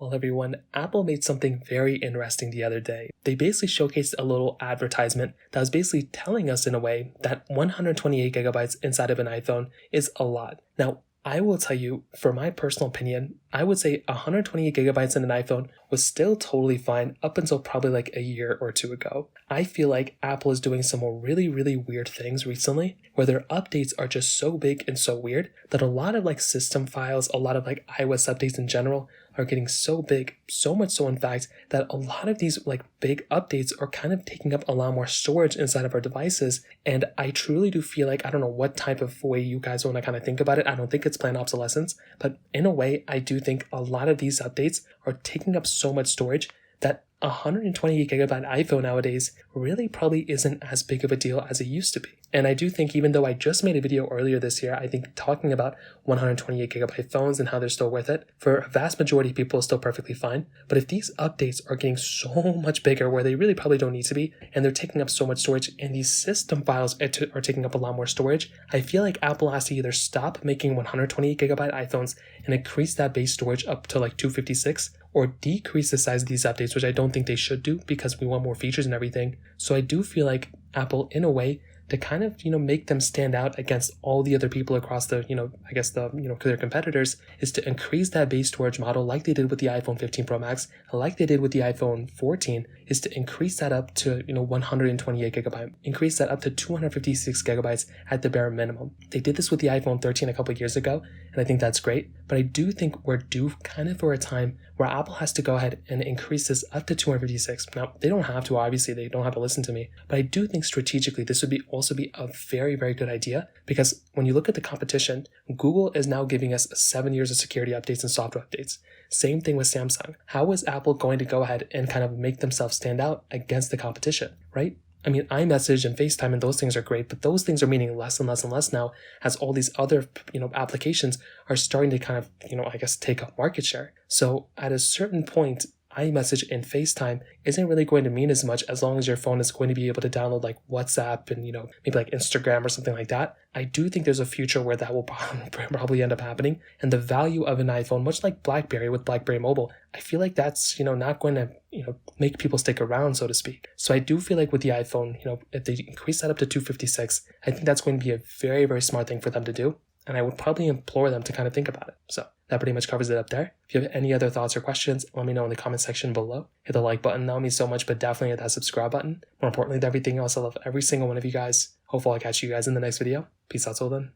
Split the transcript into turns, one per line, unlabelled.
Well, everyone, Apple made something very interesting the other day. They basically showcased a little advertisement that was basically telling us in a way that 128 gigabytes inside of an iPhone is a lot. Now, I will tell you, for my personal opinion, I would say 128 gigabytes in an iPhone was still totally fine up until probably like a year or two ago. I feel like Apple is doing some really, really weird things recently where their updates are just so big and so weird that a lot of like system files, a lot of like iOS updates in general are getting so big, so much so in fact that a lot of these like big updates are kind of taking up a lot more storage inside of our devices. And I truly do feel like, I don't know what type of way you guys want to kind of think about it. I don't think it's planned obsolescence, but in a way, I do think a lot of these updates are taking up so much storage that 128 gigabyte iPhone nowadays really probably isn't as big of a deal as it used to be. And I do think, even though I just made a video earlier this year, I think talking about 128 gigabyte phones and how they're still worth it, for a vast majority of people is still perfectly fine. But if these updates are getting so much bigger where they really probably don't need to be, and they're taking up so much storage, and these system files are taking up a lot more storage, I feel like Apple has to either stop making 128 gigabyte iPhones and increase that base storage up to like 256, or decrease the size of these updates, which I don't think they should do because we want more features and everything. So I do feel like Apple, in a way, to kind of, make them stand out against all the other people across the, their competitors, is to increase that base storage model like they did with the iPhone 15 Pro Max, like they did with the iPhone 14, is to increase that up to, 128 gigabyte, increase that up to 256 gigabytes at the bare minimum. They did this with the iPhone 13 a couple of years ago, and I think that's great, but I do think we're due kind of for a time where Apple has to go ahead and increase this up to 256. Now, they don't have to, obviously, they don't have to listen to me, but I do think strategically this would also be a very, very good idea, because when you look at the competition, Google is now giving us 7 years of security updates and software updates. Same thing with Samsung. How is Apple going to go ahead and kind of make themselves stand out against the competition, right? I mean, iMessage and FaceTime and those things are great, but those things are meaning less and less and less now as all these other, applications are starting to kind of, take up market share. So at a certain point, iMessage and FaceTime isn't really going to mean as much as long as your phone is going to be able to download like WhatsApp and, maybe like Instagram or something like that. I do think there's a future where that will probably end up happening. And the value of an iPhone, much like BlackBerry with BlackBerry Mobile, I feel like that's, not going to, make people stick around, so to speak. So I do feel like with the iPhone, if they increase that up to 256, I think that's going to be a very, very smart thing for them to do. And I would probably implore them to kind of think about it. So that pretty much covers it up there. If you have any other thoughts or questions, let me know in the comment section below. Hit the like button, that would mean so much, but definitely hit that subscribe button. More importantly than everything else, I love every single one of you guys. Hopefully I'll catch you guys in the next video. Peace out till then.